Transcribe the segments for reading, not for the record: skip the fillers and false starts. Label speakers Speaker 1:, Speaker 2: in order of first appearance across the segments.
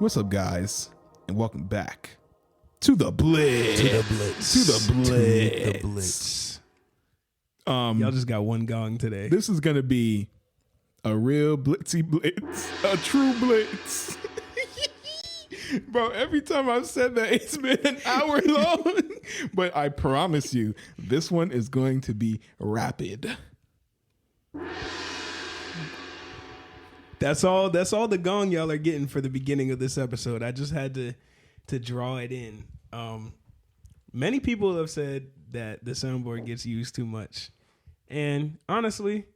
Speaker 1: What's up, guys? And welcome back to the Blitz.
Speaker 2: To the Blitz.
Speaker 1: To the Blitz.
Speaker 2: To the Blitz.
Speaker 3: Y'all just got one gong today.
Speaker 1: This is gonna be a real blitzy blitz, a true blitz. Bro, every time I've said that, it's been an hour long. But I promise you, this one is going to be rapid.
Speaker 3: That's all the gong y'all are getting for the beginning of this episode. I just had to draw it in. Many people have said that the soundboard gets used too much. And honestly,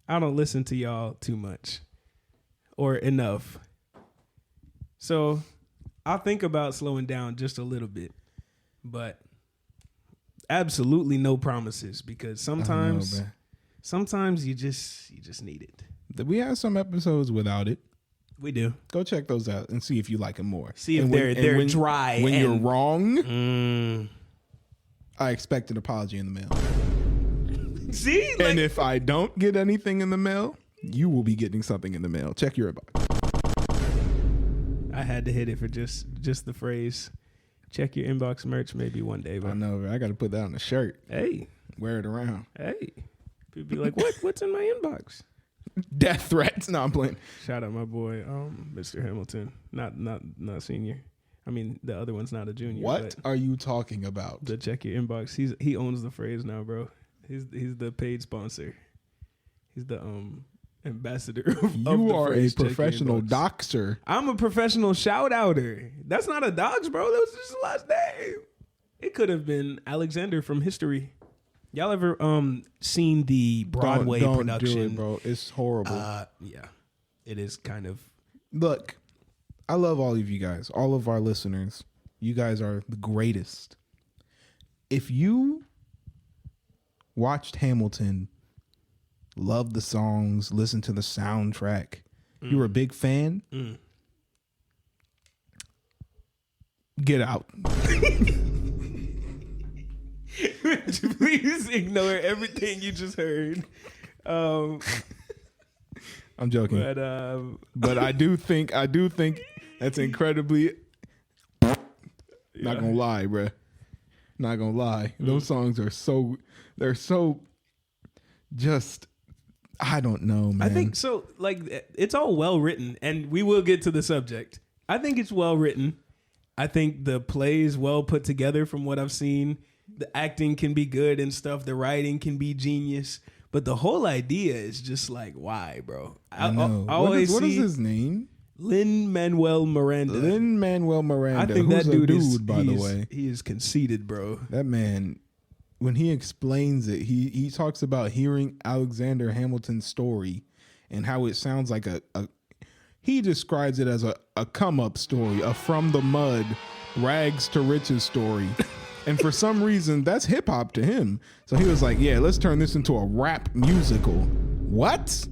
Speaker 3: I don't listen to y'all too much or enough. So I'll think about slowing down just a little bit, but absolutely no promises, because sometimes you just need it.
Speaker 1: We have some episodes without it.
Speaker 3: We do.
Speaker 1: Go check those out and see if you like them more.
Speaker 3: See if they're dry.
Speaker 1: When you're wrong, I expect an apology in the mail.
Speaker 3: See?
Speaker 1: And if I don't get anything in the mail, you will be getting something in the mail. Check your inbox.
Speaker 3: I had to hit it for just the phrase. Check your inbox merch maybe one day. But
Speaker 1: I know, I got to put that on a shirt.
Speaker 3: Hey.
Speaker 1: Wear it around.
Speaker 3: Hey. People be like, what's in my inbox?
Speaker 1: Death threats. No, I'm playing.
Speaker 3: Shout out my boy, Mr. Hamilton. Not senior. I mean, the other one's not a junior.
Speaker 1: What are you talking about?
Speaker 3: The check your inbox. He owns the phrase now, bro. He's the paid sponsor. He's the ambassador of
Speaker 1: you
Speaker 3: the
Speaker 1: are
Speaker 3: phrase,
Speaker 1: a professional doxer.
Speaker 3: I'm a professional shout outer. That's not a dox, bro. That was just the last name. It could have been Alexander from History. Y'all ever seen the Broadway
Speaker 1: don't
Speaker 3: production?
Speaker 1: do it, bro. It's horrible.
Speaker 3: Yeah, it is kind of.
Speaker 1: Look, I love all of you guys, all of our listeners. You guys are the greatest. If you watched Hamilton, loved the songs, listened to the soundtrack, you were a big fan, get out.
Speaker 3: Please ignore everything you just heard.
Speaker 1: I'm joking, but I do think that's incredibly. Not gonna lie, bruh. Not gonna lie. Those songs are they're so just, I don't know, man.
Speaker 3: I think so. Like, it's all well written, and we will get to the subject. I think it's well written. I think the play is well put together from what I've seen. The acting can be good and stuff. The writing can be genius. But the whole idea is just like, why, bro?
Speaker 1: I know. What is his name?
Speaker 3: Lin-Manuel Miranda.
Speaker 1: Lin-Manuel Miranda.
Speaker 3: I think
Speaker 1: who's
Speaker 3: that dude
Speaker 1: is, by the way.
Speaker 3: He is conceited, bro.
Speaker 1: That man, when he explains it, he talks about hearing Alexander Hamilton's story and how it sounds like he describes it as a come-up story, a from the mud, rags to riches story. And for some reason, that's hip-hop to him. So he was like, yeah, let's turn this into a rap musical. What?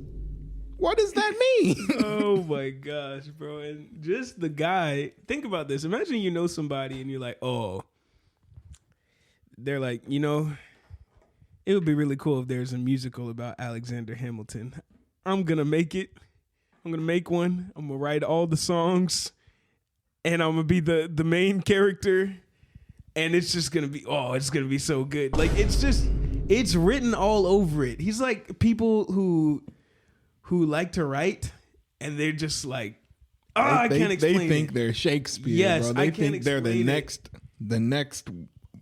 Speaker 1: What does that mean?
Speaker 3: Oh my gosh, bro. And just the guy, think about this. Imagine you know somebody and you're like, oh, they're like, it would be really cool if there's a musical about Alexander Hamilton. I'm going to make it. I'm going to make one. I'm going to write all the songs and I'm going to be the main character. And it's just going to be, it's going to be so good. Like, it's written all over it. He's like people who like to write, and they're just like, I can't explain it.
Speaker 1: They think they're Shakespeare,
Speaker 3: yes,
Speaker 1: bro. They think they're the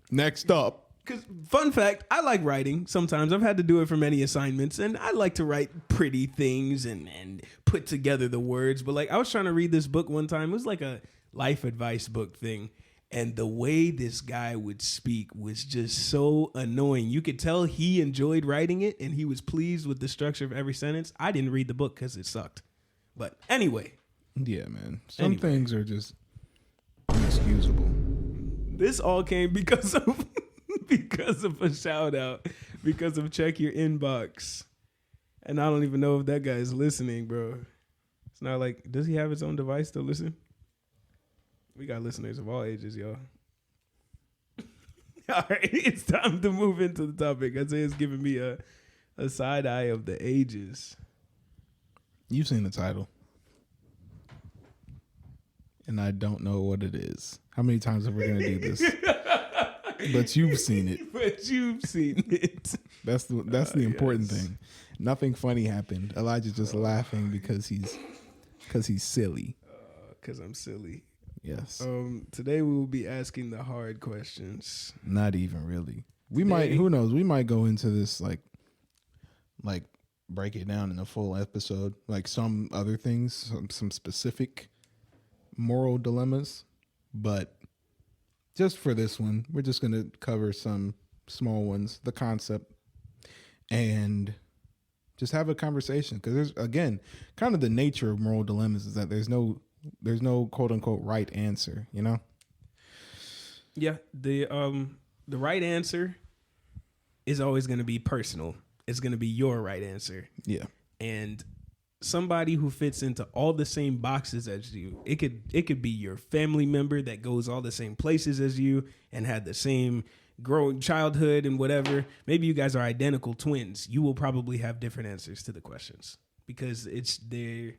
Speaker 1: next up.
Speaker 3: Because, fun fact, I like writing sometimes. I've had to do it for many assignments, and I like to write pretty things and put together the words. But, like, I was trying to read this book one time. It was like a life advice book thing. And the way this guy would speak was just so annoying. You could tell he enjoyed writing it and he was pleased with the structure of every sentence. I didn't read the book because it sucked. But anyway.
Speaker 1: Yeah, man. Some things are just inexcusable.
Speaker 3: This all came because of a shout out. Because of check your inbox. And I don't even know if that guy is listening, bro. It's not like, does he have his own device to listen? We got listeners of all ages, y'all. All right, it's time to move into the topic. Isaiah's giving me a side eye of the ages.
Speaker 1: You've seen the title. and I don't know what it is. How many times are we gonna do this? But you've seen it.
Speaker 3: But you've seen it.
Speaker 1: That's the important
Speaker 3: Yes.
Speaker 1: thing. Nothing funny happened. Elijah's just laughing because he's silly.
Speaker 3: Because I'm silly.
Speaker 1: Yes.
Speaker 3: Today we will be asking the hard questions.
Speaker 1: Not even really. We might. Who knows? We might go into this like break it down in a full episode, like some other things, some specific moral dilemmas. But just for this one, we're just gonna cover some small ones, the concept, and just have a conversation. Because there's, again, kind of the nature of moral dilemmas is that there's no quote unquote right answer, you know?
Speaker 3: Yeah, the right answer is always going to be personal. It's going to be your right answer.
Speaker 1: Yeah.
Speaker 3: And somebody who fits into all the same boxes as you, it could be your family member that goes all the same places as you and had the same growing childhood and whatever. Maybe you guys are identical twins. You will probably have different answers to the questions because they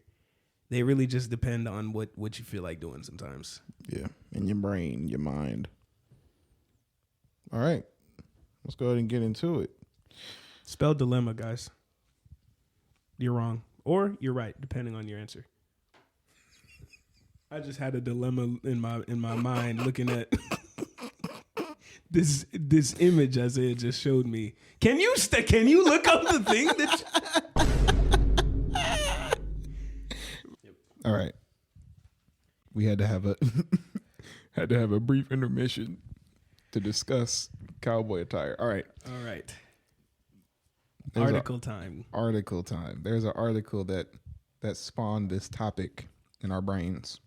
Speaker 3: really just depend on what you feel like doing sometimes.
Speaker 1: Yeah. And your brain, your mind. All right. Let's go ahead and get into it.
Speaker 3: Spell dilemma, guys. You're wrong. Or you're right, depending on your answer. I just had a dilemma in my mind looking at this image Isaiah just showed me. Can you look up the thing that
Speaker 1: All right. We had to have a brief intermission to discuss cowboy attire. All right.
Speaker 3: All right.
Speaker 1: There's
Speaker 3: Article time.
Speaker 1: Article time. There's an article that spawned this topic in our brains.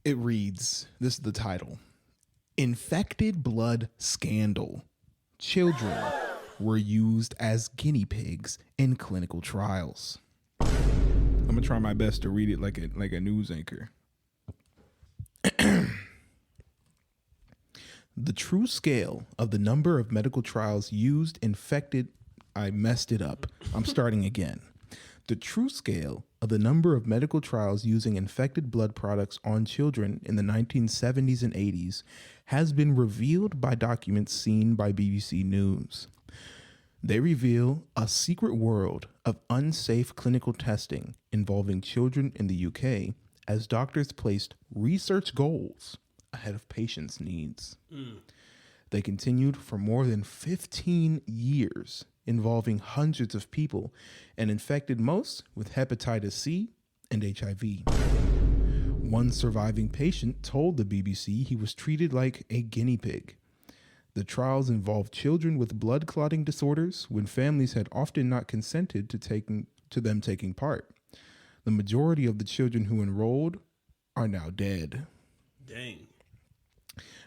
Speaker 1: It reads, this is the title: Infected Blood Scandal. Children were used as guinea pigs in clinical trials. I'm gonna try my best to read it like a news anchor. The true scale of the number of medical trials used infected... I messed it up. I'm starting again. The true scale of the number of medical trials using infected blood products on children in the 1970s and 80s has been revealed by documents seen by BBC News. They reveal a secret world of unsafe clinical testing involving children in the UK as doctors placed research goals ahead of patients' needs. They continued for more than 15 years, involving hundreds of people, and infected most with hepatitis C and HIV. One surviving patient told the BBC he was treated like a guinea pig. The trials involved children with blood clotting disorders when families had often not consented to them taking part. The majority of the children who enrolled are now dead.
Speaker 3: Dang.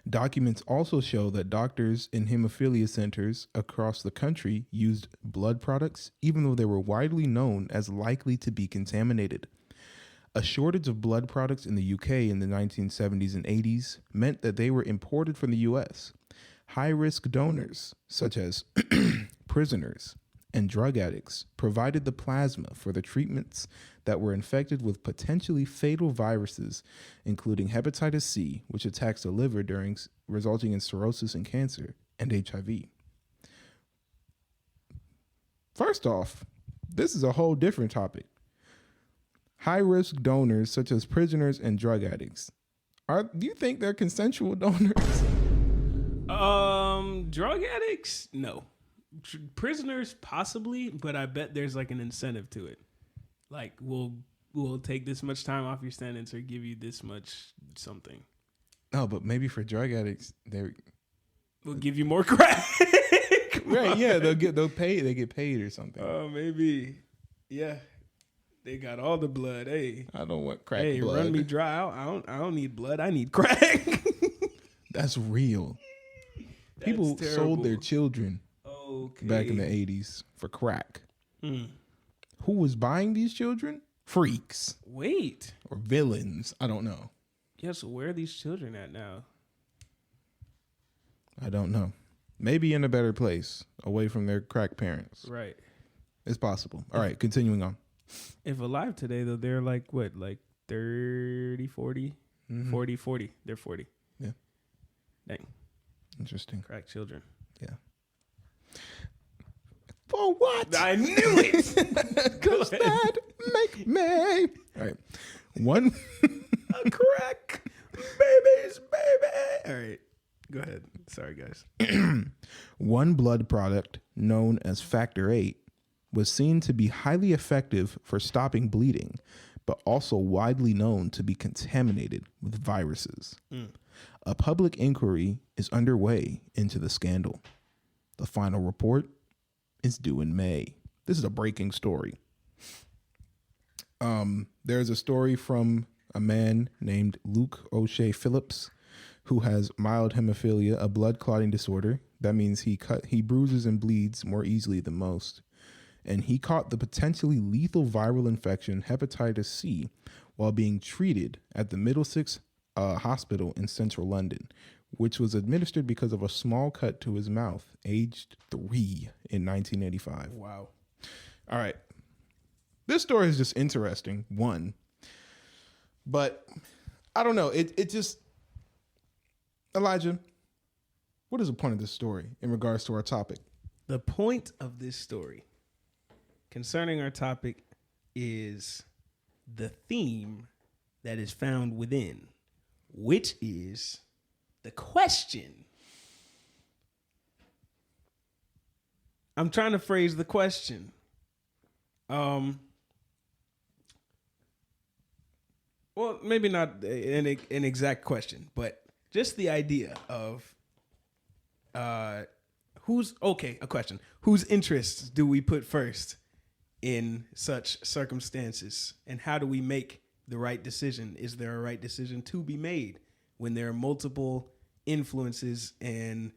Speaker 1: Documents also show that doctors in hemophilia centers across the country used blood products even though they were widely known as likely to be contaminated. A shortage of blood products in the UK in the 1970s and 80s meant that they were imported from the US. High-risk donors, such as prisoners and drug addicts, provided the plasma for the treatments that were infected with potentially fatal viruses, including hepatitis C, which attacks the liver resulting in cirrhosis and cancer, and HIV. First off, this is a whole different topic. High-risk donors, such as prisoners and drug addicts, do you think they're consensual donors?
Speaker 3: Drug addicts? No. Prisoners, possibly, but I bet there's like an incentive to it. Like, we'll take this much time off your sentence or give you this much something.
Speaker 1: No, but maybe for drug addicts,
Speaker 3: we'll give you more crack.
Speaker 1: Right? Yeah, they get paid or something.
Speaker 3: Oh, maybe. Yeah, they got all the blood. Hey,
Speaker 1: I don't want crack
Speaker 3: hey,
Speaker 1: blood.
Speaker 3: run me dry. I don't need blood. I need crack.
Speaker 1: That's real. People sold their children back in the 80s for crack. Who was buying these children? Freaks.
Speaker 3: Wait.
Speaker 1: Or villains. I don't know.
Speaker 3: Yeah, so where are these children at now?
Speaker 1: I don't know. Maybe in a better place, away from their crack parents.
Speaker 3: Right.
Speaker 1: It's possible. All right, continuing on.
Speaker 3: If alive today, though, they're like, what, like 30, 40, 40. They're 40.
Speaker 1: Yeah.
Speaker 3: Dang.
Speaker 1: Interesting.
Speaker 3: Crack children.
Speaker 1: Yeah. For what?
Speaker 3: I knew it.
Speaker 1: Cause that make me. All right. One.
Speaker 3: A crack babies, baby. All right. Go ahead. Sorry, guys.
Speaker 1: One blood product known as Factor VIII was seen to be highly effective for stopping bleeding, but also widely known to be contaminated with viruses. A public inquiry is underway into the scandal. The final report is due in May. This is a breaking story. There's a story from a man named Luke O'Shea Phillips who has mild hemophilia, a blood clotting disorder. That means he bruises and bleeds more easily than most. And he caught the potentially lethal viral infection, hepatitis C, while being treated at the Middlesex Hospital in central London, which was administered because of a small cut to his mouth, aged 3 in 1985.
Speaker 3: Wow.
Speaker 1: All right. This story is just interesting, one. But I don't know. It just, Elijah, what is the point of this story in regards to our topic?
Speaker 3: The point of this story concerning our topic is the theme that is found within, which is the question. I'm trying to phrase the question. Well, maybe not an exact question, but just the idea of a question. Whose interests do we put first in such circumstances? And how do we make the right decision? Is there a right decision to be made when there are multiple influences and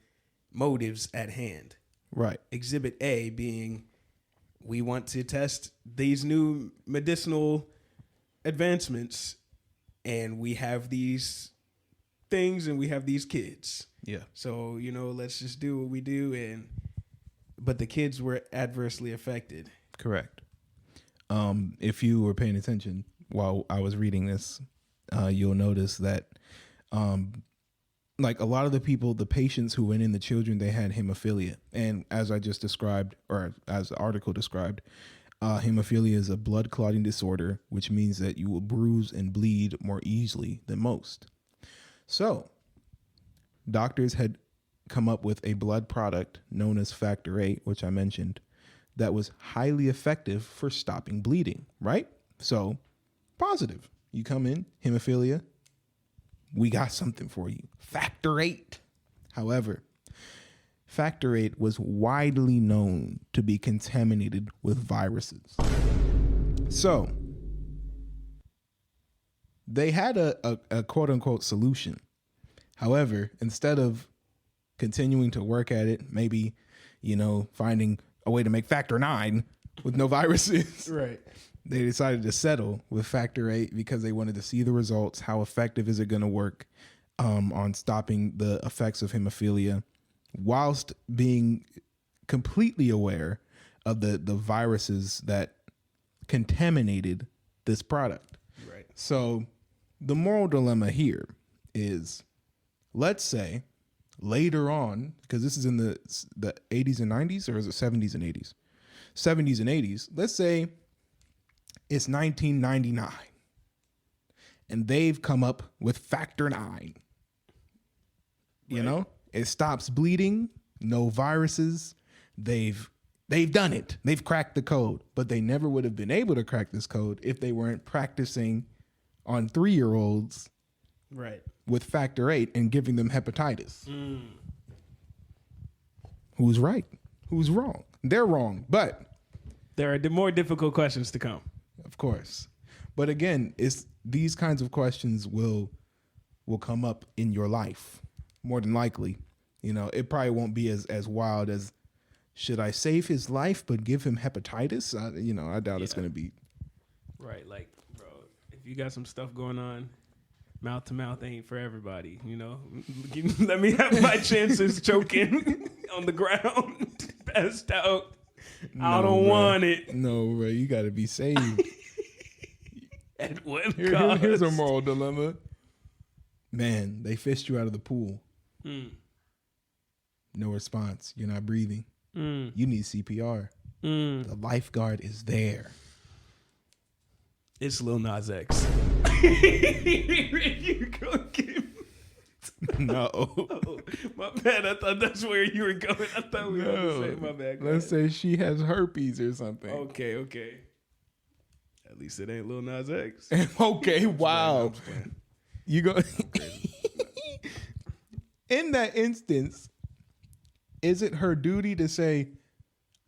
Speaker 3: motives at hand?
Speaker 1: Right.
Speaker 3: Exhibit A being, we want to test these new medicinal advancements, and we have these things and we have these kids.
Speaker 1: Yeah.
Speaker 3: So, let's just do what we do. But the kids were adversely affected.
Speaker 1: Correct. If you were paying attention while I was reading this, you'll notice that like a lot of the patients who went in, the children, they had hemophilia. And as I just described, or as the article described, hemophilia is a blood clotting disorder, which means that you will bruise and bleed more easily than most. So doctors had come up with a blood product known as Factor VIII, which I mentioned, that was highly effective for stopping bleeding, right? So positive. You come in, hemophilia, we got something for you. Factor VIII. However, Factor VIII was widely known to be contaminated with viruses. So they had a quote unquote solution. However, instead of continuing to work at it, maybe, finding a way to make Factor IX with no viruses.
Speaker 3: Right.
Speaker 1: They decided to settle with Factor VIII because they wanted to see the results. How effective is it going to work on stopping the effects of hemophilia, whilst being completely aware of the viruses that contaminated this product.
Speaker 3: Right.
Speaker 1: So the moral dilemma here is, let's say later on, because this is in the 80s and 90s, or is it 70s and 80s? 70s and 80s. Let's say it's 1999 and they've come up with Factor IX. You know, it stops bleeding, no viruses. They've done it. They've cracked the code, but they never would have been able to crack this code if they weren't practicing on 3-year-olds
Speaker 3: right,
Speaker 1: with Factor VIII and giving them hepatitis. Who's right? Who's wrong? They're wrong, but
Speaker 3: there are more difficult questions to come.
Speaker 1: Of course. But again, it's these kinds of questions will come up in your life, more than likely. It probably won't be as wild as, should I save his life but give him hepatitis? I doubt it's going to be.
Speaker 3: Right. Like, bro, if you got some stuff going on, mouth to mouth ain't for everybody. Let me have my chances choking on the ground, passed out. I don't want it.
Speaker 1: No, bro, you got to be saved.
Speaker 3: At what
Speaker 1: Here's a
Speaker 3: cost?
Speaker 1: moral dilemma. Man, they fished you out of the pool. No response. You're not breathing. You need CPR. The lifeguard is there.
Speaker 3: It's Lil Nas X. You gonna give
Speaker 1: No.
Speaker 3: Oh, my bad. I thought that's where you were going. I thought we were on the same. My bad. Go
Speaker 1: Let's
Speaker 3: ahead.
Speaker 1: say she has herpes or something.
Speaker 3: Okay. At least it ain't Lil Nas X.
Speaker 1: Okay, wow.
Speaker 3: I'm just playing.
Speaker 1: You go in that instance, is it her duty to say,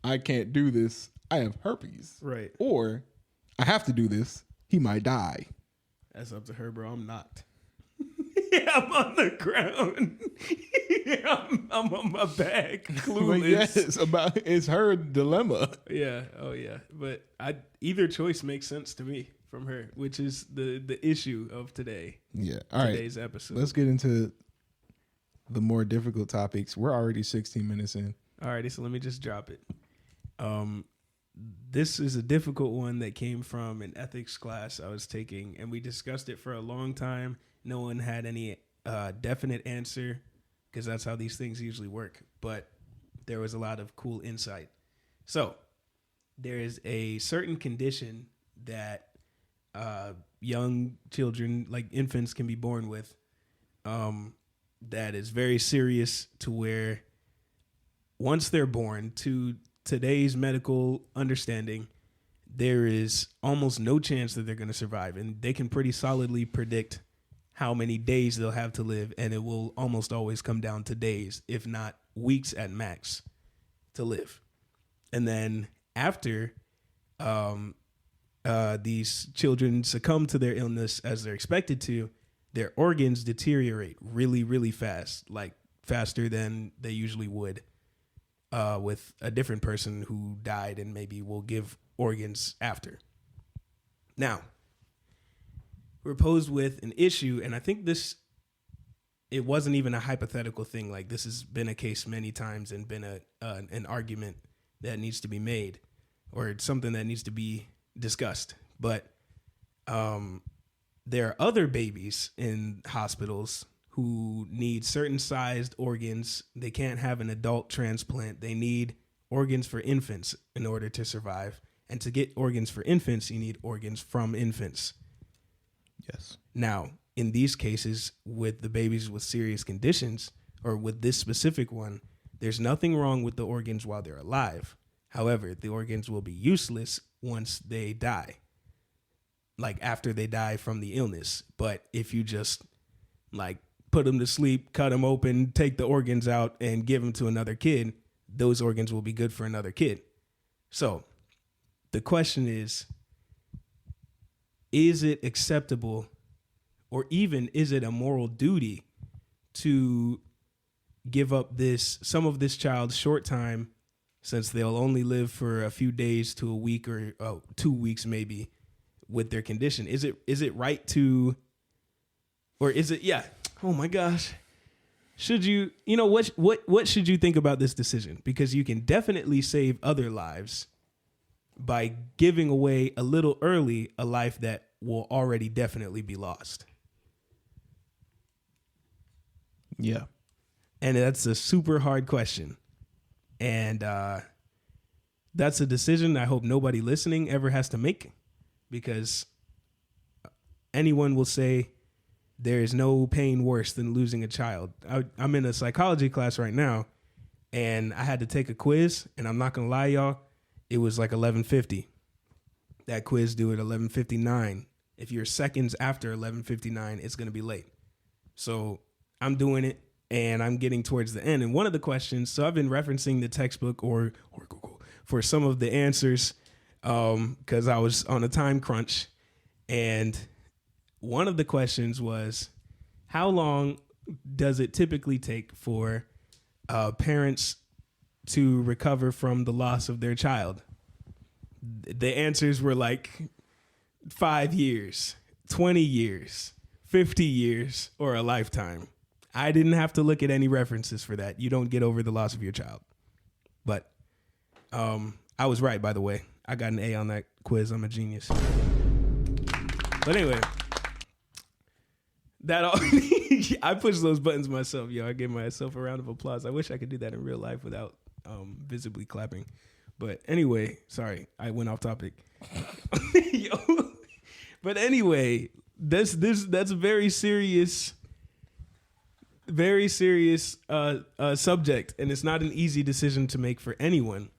Speaker 1: I can't do this, I have herpes?
Speaker 3: Right.
Speaker 1: Or I have to do this, he might die.
Speaker 3: That's up to her, bro. I'm not. Yeah, I'm on the ground. Yeah, I'm on my back,
Speaker 1: But
Speaker 3: clueless.
Speaker 1: yes, it's her dilemma.
Speaker 3: Yeah. Oh, yeah. But either choice makes sense to me from her, which is the issue of
Speaker 1: Yeah. All right.
Speaker 3: today's episode.
Speaker 1: Let's get into the more difficult topics. We're already 16 minutes in.
Speaker 3: Alrighty, so let me just drop it. This is a difficult one that came from an ethics class I was taking, and we discussed it for a long time. No one had any definite answer, because that's how these things usually work. But there was a lot of cool insight. So there is a certain condition that young children, like infants, can be born with, that is very serious, to where once they're born, to today's medical understanding, there is almost no chance that they're going to survive. And they can pretty solidly predict how many days they'll have to live. And it will almost always come down to days, if not weeks at max, to live. And then after these children succumb to their illness as they're expected to, their organs deteriorate really, really fast, like faster than they usually would with a different person who died and maybe will give organs after. Now, we're posed with an issue, and I think it wasn't even a hypothetical thing. Like, this has been a case many times and been an argument that needs to be made, or something that needs to be discussed. But there are other babies in hospitals who need certain sized organs. They can't have an adult transplant. They need organs for infants in order to survive. And to get organs for infants, you need organs from infants.
Speaker 1: Yes.
Speaker 3: Now, in these cases, with the babies with serious conditions, or with this specific one, there's nothing wrong with the organs while they're alive. However, the organs will be useless once they die, like after they die from the illness. But if you just like put them to sleep, cut them open, take the organs out, and give them to another kid, those organs will be good for another kid. So the question is it acceptable, or even is it a moral duty to give up some of this child's short time, since they'll only live for a few days to a week, or 2 weeks maybe, with their condition? Is it right to, or is it, yeah, oh my gosh, should you, what should you think about this decision? Because you can definitely save other lives by giving away a little early a life that will already definitely be lost.
Speaker 1: Yeah.
Speaker 3: And that's a super hard question. And that's a decision I hope nobody listening ever has to make, because anyone will say there is no pain worse than losing a child. I'm in a psychology class right now, and I had to take a quiz, and I'm not going to lie, y'all, it was like 11:50. That quiz due at 11:59. If you're seconds after 11:59, it's going to be late. So I'm doing it, and I'm getting towards the end. And one of the questions, so I've been referencing the textbook or Google for some of the answers, because I was on a time crunch. And one of the questions was, how long does it typically take for parents to recover from the loss of their child? The answers were like 5 years, 20 years, 50 years, or a lifetime. I didn't have to look at any references for that. You don't get over the loss of your child. But I was right, by the way. I got an A on that quiz. I'm a genius. But anyway, that all I pushed those buttons myself. Yo, I gave myself a round of applause. I wish I could do that in real life without visibly clapping. But anyway, sorry, I went off topic. Yo. But anyway, that's a very serious subject, and it's not an easy decision to make for anyone.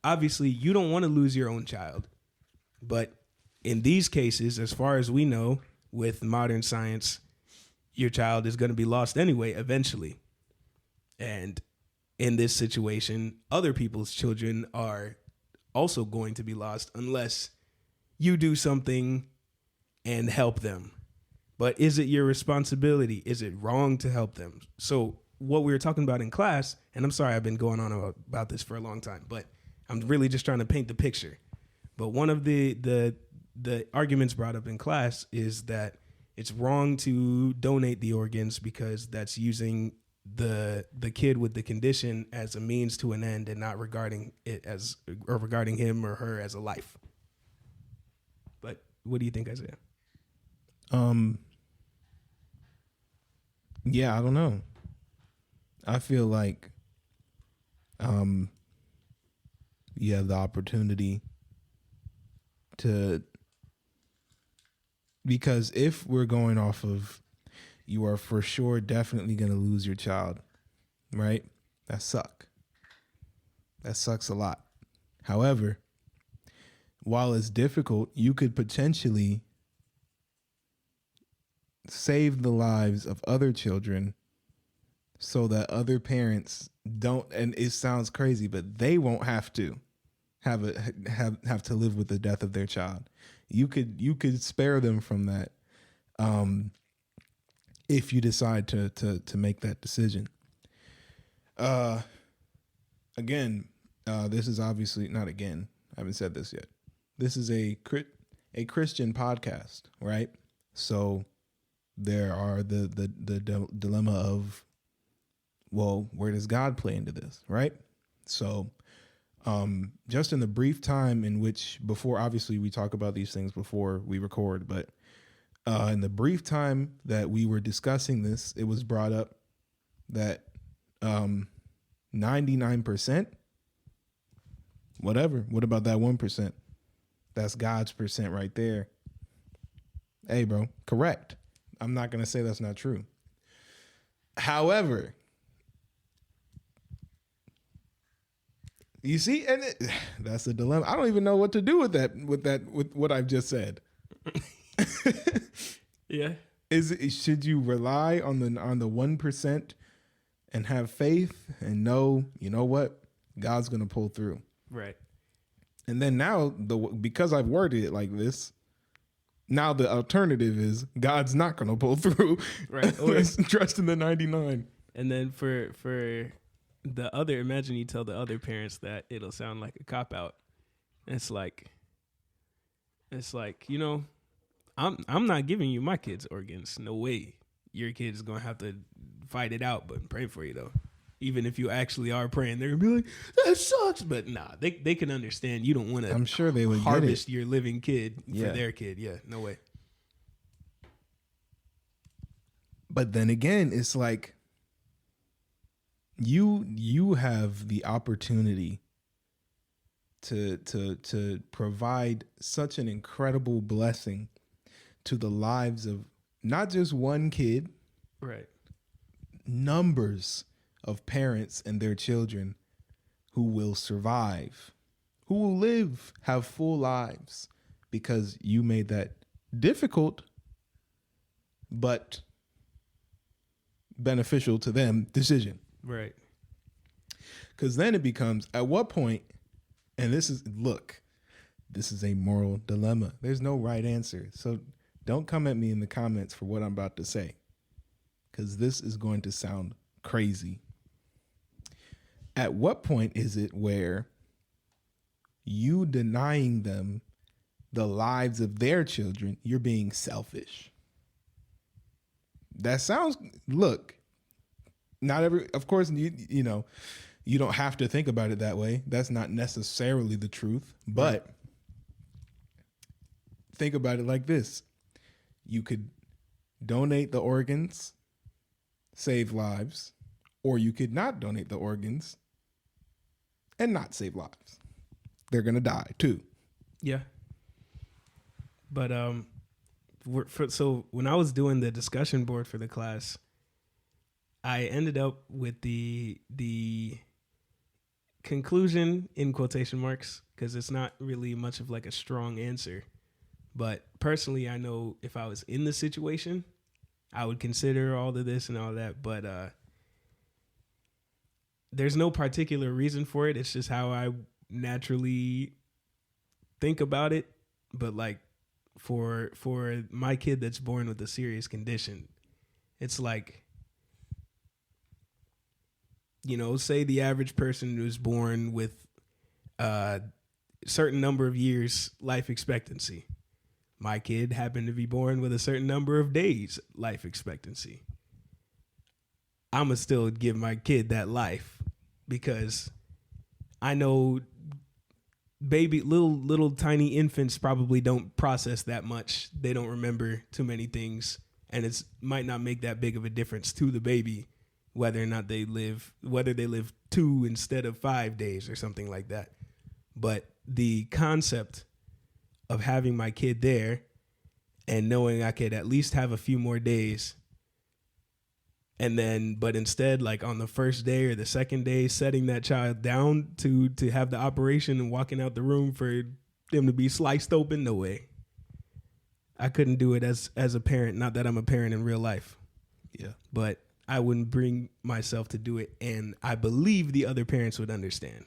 Speaker 3: Obviously, you don't want to lose your own child, but in these cases, as far as we know, with modern science, your child is going to be lost anyway, eventually. And in this situation, other people's children are also going to be lost unless you do something and help them. But is it your responsibility? Is it wrong to help them? So what we were talking about in class, and I'm sorry I've been going on about this for a long time, but I'm really just trying to paint the picture. But one of the arguments brought up in class is that it's wrong to donate the organs because that's using the kid with the condition as a means to an end and not regarding him or her as a life. But what do you think, Isaiah?
Speaker 1: Yeah, I don't know. I feel like you have the opportunity to, because if we're going off of you are for sure definitely going to lose your child, right? That sucks a lot. However, while it's difficult, you could potentially save the lives of other children so that other parents don't, and it sounds crazy, but they won't have to have to live with the death of their child. You could spare them from that if you decide to make that decision. Again, this is obviously not again. I haven't said this yet. This is a Christian podcast, right? So there are the dilemma of, well, where does God play into this, right? So just in the brief time in which, before, obviously we talk about these things before we record, but in the brief time that we were discussing this, it was brought up that 99%, whatever, what about that 1%? That's God's percent right there. Hey, bro, correct. I'm not going to say that's not true. However, you see, and that's the dilemma. I don't even know what to do with what I've just said.
Speaker 3: Yeah.
Speaker 1: Should you rely on the 1% and have faith and know, you know what, God's going to pull through.
Speaker 3: Right.
Speaker 1: And then now, because I've worded it like this, now the alternative is God's not going to pull through.
Speaker 3: Right. Or
Speaker 1: trust in the 99. And
Speaker 3: then for the other, imagine you tell the other parents that it'll sound like a cop-out. It's like, you know, I'm not giving you my kids' organs. No way. Your kid's going to have to fight it out, but pray for you, though. Even if you actually are praying, they're going to be like, that sucks. But nah, they can understand. You don't want to,
Speaker 1: I'm sure they would
Speaker 3: harvest your living kid
Speaker 1: for
Speaker 3: their kid. Yeah, no way.
Speaker 1: But then again, it's like you have the opportunity to provide such an incredible blessing to the lives of not just one kid,
Speaker 3: right?
Speaker 1: Numbers of parents and their children who will survive, who will live, have full lives, because you made that difficult but beneficial to them decision.
Speaker 3: Right.
Speaker 1: Because then it becomes, at what point, and this is a moral dilemma. There's no right answer. So don't come at me in the comments for what I'm about to say, because this is going to sound crazy. At what point is it where you denying them the lives of their children, you're being selfish? That sounds, look, not every, of course, you know, you don't have to think about it that way. That's not necessarily the truth, but think about it like this. You could donate the organs, save lives, or you could not donate the organs and not save lives. They're going to die too.
Speaker 3: Yeah. But so when I was doing the discussion board for the class, I ended up with the conclusion in quotation marks, because it's not really much of like a strong answer. But personally, I know if I was in the situation, I would consider all of this and all that. But there's no particular reason for it. It's just how I naturally think about it. But like for my kid that's born with a serious condition, it's like, you know, say the average person who's born with a certain number of years life expectancy. My kid happened to be born with a certain number of days life expectancy. I'm going to still give my kid that life, because I know little tiny infants probably don't process that much. They don't remember too many things, and it might not make that big of a difference to the baby whether or not they live 2 instead of 5 days or something like that. But the concept of having my kid there and knowing I could at least have a few more days, and then, but instead, like on the first day or the second day, setting that child down to have the operation and walking out the room for them to be sliced open, no way. I couldn't do it as a parent. Not that I'm a parent in real life.
Speaker 1: Yeah.
Speaker 3: But I wouldn't bring myself to do it, and I believe the other parents would understand.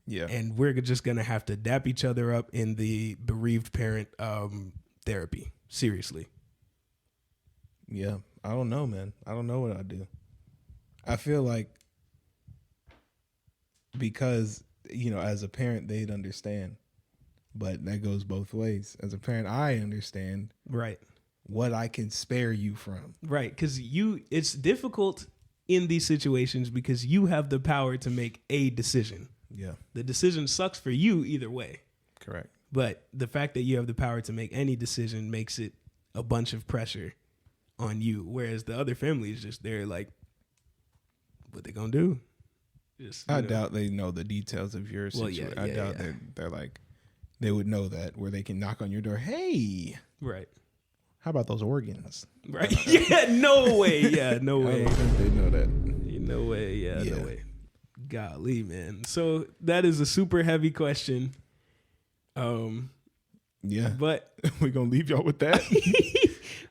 Speaker 1: Yeah.
Speaker 3: And we're just going to have to dap each other up in the bereaved parent therapy. Seriously.
Speaker 1: Yeah. I don't know, man. I don't know what I'd do. I feel like because, you know, as a parent, they'd understand. But that goes both ways. As a parent, I understand.
Speaker 3: Right.
Speaker 1: What I can spare you from.
Speaker 3: Right. Because it's difficult in these situations because you have the power to make a decision.
Speaker 1: Yeah.
Speaker 3: The decision sucks for you either way.
Speaker 1: Correct.
Speaker 3: But the fact that you have the power to make any decision makes it a bunch of pressure on you. Whereas the other family is just there like, what they gonna do?
Speaker 1: I doubt they know the details of your situation. I doubt they're like, they would know that, where they can knock on your door. Hey.
Speaker 3: Right.
Speaker 1: How about those organs?
Speaker 3: Right. Yeah, no way. Yeah, no way.
Speaker 1: I don't think they know that.
Speaker 3: No way. Yeah, no way. Golly, man. So that is a super heavy question.
Speaker 1: Yeah.
Speaker 3: But
Speaker 1: we're going to leave y'all with that.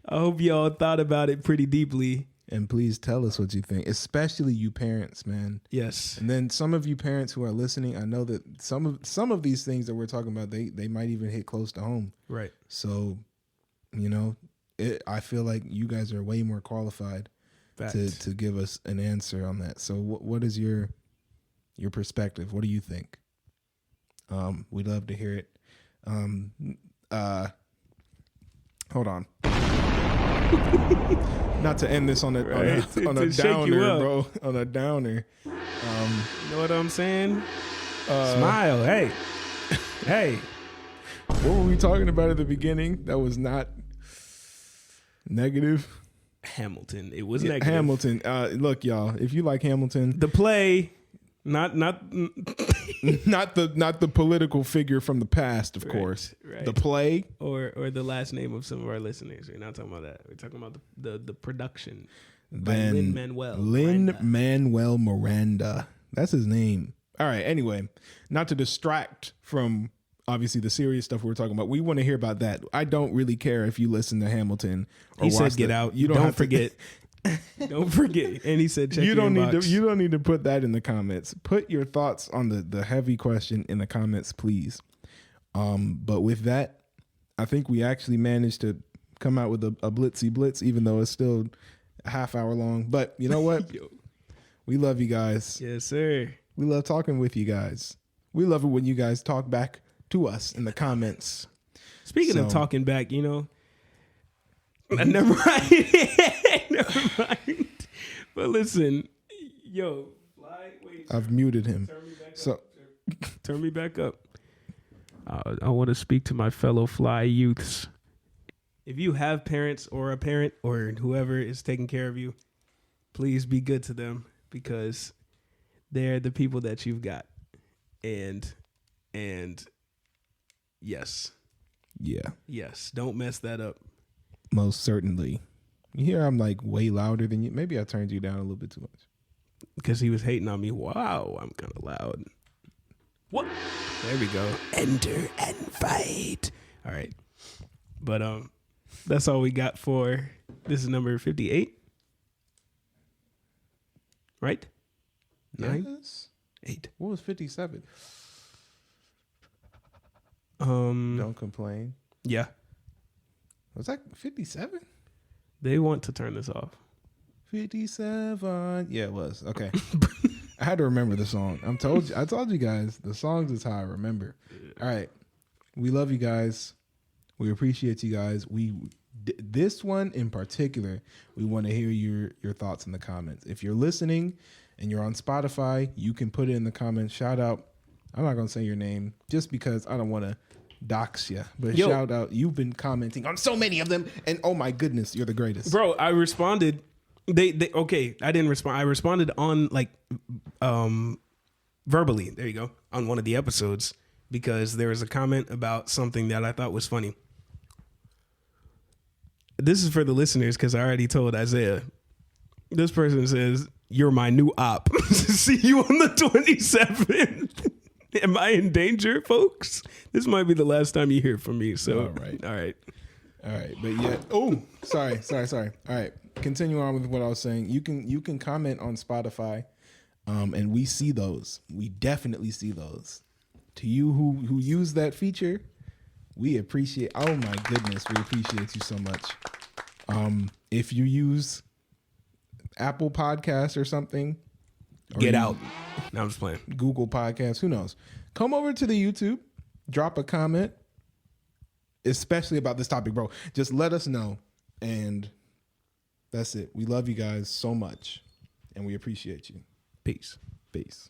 Speaker 3: I hope y'all thought about it pretty deeply.
Speaker 1: And please tell us what you think, especially you parents, man.
Speaker 3: Yes.
Speaker 1: And then some of you parents who are listening, I know that some of these things that we're talking about, they might even hit close to home.
Speaker 3: Right.
Speaker 1: So, you know, I feel like you guys are way more qualified to give us an answer on that. So what is your perspective? What do you think? We'd love to hear it. Hold on. Not to end this on a downer, bro. On a downer.
Speaker 3: You know what I'm saying? Smile. Hey. Hey.
Speaker 1: What were we talking about at the beginning? That was not negative.
Speaker 3: Hamilton. It was negative.
Speaker 1: Hamilton. Look, y'all. If you like Hamilton,
Speaker 3: the play, not
Speaker 1: the political figure from the past, of course.
Speaker 3: Right.
Speaker 1: The play,
Speaker 3: or the last name of some of our listeners. We're not talking about that. We're talking about the production.
Speaker 1: Then
Speaker 3: Lin-Manuel
Speaker 1: Miranda. That's his name. All right. Anyway, not to distract from obviously the serious stuff we're talking about. We want to hear about that. I don't really care if you listen to Hamilton or
Speaker 3: he said get out. You don't forget. Don't forget. And he said check
Speaker 1: you don't
Speaker 3: your
Speaker 1: need
Speaker 3: inbox.
Speaker 1: You don't need to put that in the comments. Put your thoughts on the heavy question in the comments, please. But with that, I think we actually managed to come out with a blitzy blitz, even though it's still a half hour long. But you know what? We love you guys.
Speaker 3: Yes, sir.
Speaker 1: We love talking with you guys. We love it when you guys talk back to us in the comments.
Speaker 3: Speaking of talking back, you know, never mind. Never mind. But listen, yo, Fly, wait.
Speaker 1: I've muted him.
Speaker 3: Turn me back up. Turn me back up. I want to speak to my fellow Fly youths. if you have parents or a parent or whoever is taking care of you, please be good to them because they're the people that you've got. And yes.
Speaker 1: Yeah.
Speaker 3: Yes. Don't mess that up.
Speaker 1: Most certainly. You hear I'm like way louder than you. Maybe I turned you down a little bit too much.
Speaker 3: Because he was hating on me. Wow, I'm kind of loud. What? There we go. Enter and fight. All right. But that's all we got for this is number 58. Right? 9?
Speaker 1: Yes.
Speaker 3: 8.
Speaker 1: What was 57?
Speaker 3: Don't
Speaker 1: complain.
Speaker 3: Yeah.
Speaker 1: Was that 57?
Speaker 3: They want to turn this off.
Speaker 1: 57. Yeah, it was. Okay. I had to remember the song. I told you guys, the songs is how I remember. All right. We love you guys. We appreciate you guys. This one in particular, we want to hear your thoughts in the comments. If you're listening and you're on Spotify, you can put it in the comments. Shout out. I'm not going to say your name just because I don't want to dox you, but shout out. You've been commenting on so many of them, and oh my goodness, you're the greatest.
Speaker 3: Bro, I responded. They okay, I didn't respond. I responded on like verbally. There you go. On one of the episodes because there was a comment about something that I thought was funny. This is for the listeners because I already told Isaiah. This person says, "You're my new op." See you on the 27th. Am I in danger, folks? This might be the last time you hear from me. So, all right.
Speaker 1: But yeah. Oh, sorry. All right. Continue on with what I was saying. You can comment on Spotify, and we see those. We definitely see those. To you who use that feature, we appreciate. Oh my goodness, we appreciate you so much. If you use Apple Podcasts or something,
Speaker 3: get out. No, I'm just playing.
Speaker 1: Google Podcasts, who knows? Come over to the YouTube, drop a comment, especially about this topic, bro. Just let us know, and that's it. We love you guys so much, and we appreciate you.
Speaker 3: Peace.
Speaker 1: Peace.